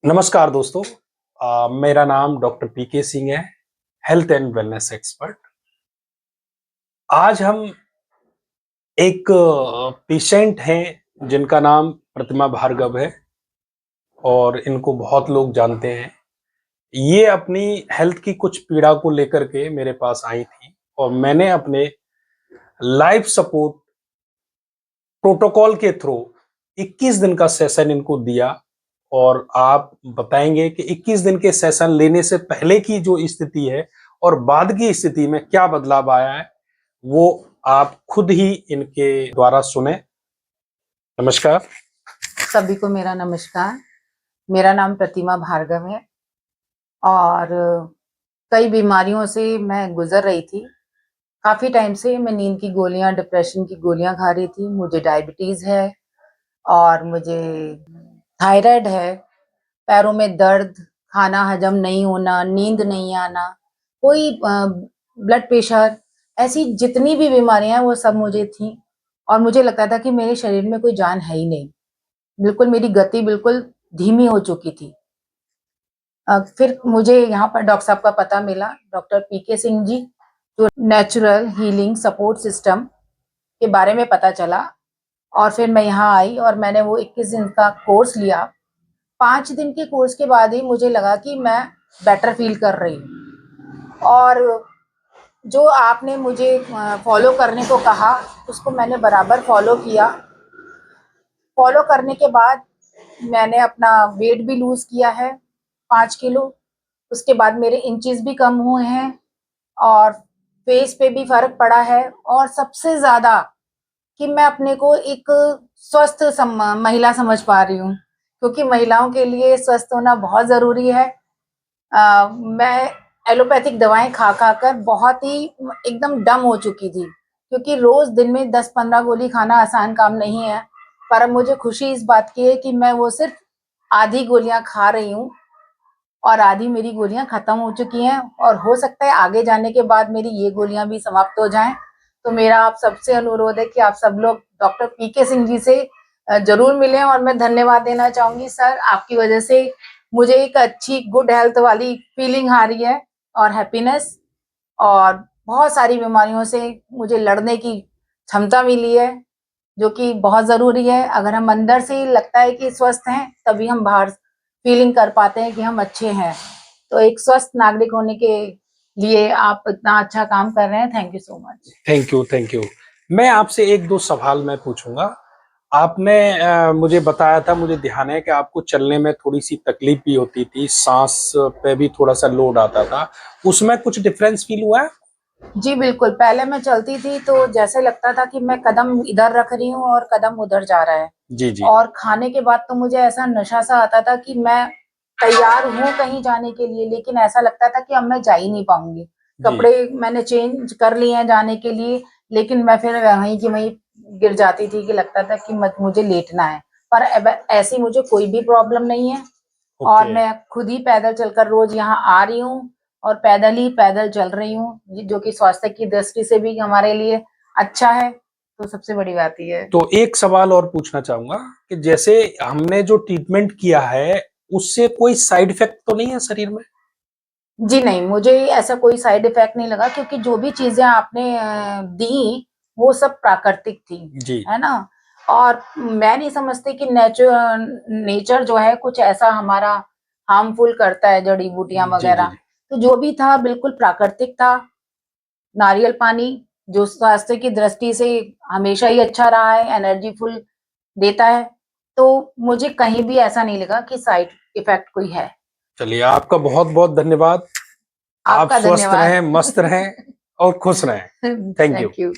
नमस्कार दोस्तों। मेरा नाम डॉक्टर पीके सिंह है, हेल्थ एंड वेलनेस एक्सपर्ट। आज हम एक पेशेंट हैं जिनका नाम प्रतिमा भार्गव है और इनको बहुत लोग जानते हैं। ये अपनी हेल्थ की कुछ पीड़ा को लेकर के मेरे पास आई थी और मैंने अपने लाइफ सपोर्ट प्रोटोकॉल के थ्रू 21 दिन का सेशन इनको दिया और आप बताएंगे कि 21 दिन के सेशन लेने से पहले की जो स्थिति है और बाद की स्थिति में क्या बदलाव आया है, वो आप खुद ही इनके द्वारा सुने। नमस्कार। सभी को मेरा नमस्कार। मेरा नाम प्रतिमा भार्गव है और कई बीमारियों से मैं गुजर रही थी। काफ़ी टाइम से मैं नींद की गोलियां, डिप्रेशन की गोलियां खा रही थी। मुझे डायबिटीज़ है और मुझे थायराइड है, पैरों में दर्द, खाना हजम नहीं होना, नींद नहीं आना, कोई ब्लड प्रेशर, ऐसी जितनी भी बीमारियां हैं वो सब मुझे थी और मुझे लगता था कि मेरे शरीर में कोई जान है ही नहीं। बिल्कुल मेरी गति बिल्कुल धीमी हो चुकी थी। फिर मुझे यहाँ पर डॉक्टर साहब का पता मिला, डॉक्टर पीके सिंह जी, जो नेचुरल हीलिंग सपोर्ट सिस्टम के बारे में पता चला और फिर मैं यहाँ आई और मैंने वो 21 दिन का कोर्स लिया। 5 दिन के कोर्स के बाद ही मुझे लगा कि मैं बेटर फील कर रही हूँ और जो आपने मुझे फॉलो करने को कहा उसको मैंने बराबर फॉलो किया। फॉलो करने के बाद मैंने अपना वेट भी लूज किया है 5 किलो। उसके बाद मेरे इंचेस भी कम हुए हैं और फेस पे भी फर्क पड़ा है और सबसे ज्यादा कि मैं अपने को एक स्वस्थ महिला समझ पा रही हूँ, क्योंकि महिलाओं के लिए स्वस्थ होना बहुत जरूरी है। मैं एलोपैथिक दवाएं खा खा कर बहुत ही एकदम डम हो चुकी थी, क्योंकि रोज दिन में 10-15 गोली खाना आसान काम नहीं है। पर अब मुझे खुशी इस बात की है कि मैं वो सिर्फ आधी गोलियां खा रही हूँ और आधी मेरी गोलियां खत्म हो चुकी हैं और हो सकता है आगे जाने के बाद मेरी ये गोलियां भी समाप्त हो जाएं। तो मेरा आप सबसे अनुरोध है कि आप सब लोग डॉक्टर पीके सिंह जी से जरूर मिलें और मैं धन्यवाद देना चाहूंगी। सर, आपकी वजह से मुझे एक अच्छी गुड हेल्थ वाली फीलिंग आ रही है और हैप्पीनेस, और बहुत सारी बीमारियों से मुझे लड़ने की क्षमता मिली है, जो कि बहुत जरूरी है। अगर हम अंदर से लगता है कि स्वस्थ हैं तभी हम बाहर फीलिंग कर पाते हैं कि हम अच्छे हैं। तो एक स्वस्थ नागरिक होने के लिए आप इतना अच्छा काम कर रहे हैं। Thank you so much. Thank you. मैं आपसे एक दो सवाल मैं पूछूंगा। आपने मुझे बताया था, मुझे ध्यान है कि आपको चलने में थोड़ी सी तकलीफ भी होती थी, सांस पे भी थोड़ा सा लोड आता था, उसमें कुछ डिफरेंस फील हुआ है? जी बिल्कुल। पहले मैं चलती थी तो जैसे लगता था कि मैं कदम इधर रख रही हूँ और कदम उधर जा रहा है। जी जी। और खाने के बाद तो मुझे ऐसा नशा सा आता था कि मैं तैयार हूँ कहीं जाने के लिए, लेकिन ऐसा लगता था कि अब मैं जा ही नहीं पाऊंगी। कपड़े मैंने चेंज कर लिए हैं जाने के लिए, लेकिन मैं फिर वहीं की वहीं गिर जाती थी कि लगता था कि मुझे लेटना है। पर अब ऐसी मुझे कोई भी प्रॉब्लम नहीं है और मैं खुद ही पैदल चलकर रोज यहाँ आ रही हूँ और पैदल ही पैदल चल रही हूँ, जो कि स्वास्थ्य की दृष्टि से भी हमारे लिए अच्छा है। तो सबसे बड़ी बात ये है। तो एक सवाल और पूछना चाहूंगा कि जैसे हमने जो ट्रीटमेंट किया है उससे कोई साइड इफेक्ट तो नहीं है शरीर में? जी नहीं, मुझे ऐसा कोई साइड इफेक्ट नहीं लगा, क्योंकि जो भी चीजें आपने दी वो सब प्राकृतिक थी, जी है ना। और मैं नहीं समझती कि नेचर जो है कुछ ऐसा हमारा हार्मफुल करता है, जड़ी बूटियां जी जी वगैरह। जी। तो जो भी था बिल्कुल प्राकृतिक था। नारियल पानी जो स्वास्थ्य की दृष्टि से हमेशा ही अच्छा रहा है, एनर्जीफुल देता है। तो मुझे कहीं भी ऐसा नहीं लगा कि साइड इफेक्ट कोई है। चलिए, आपका बहुत बहुत धन्यवाद। आप आपका स्वस्थ धन्यवाद। रहें, मस्त रहें और खुश रहें। Thank you. Thank you.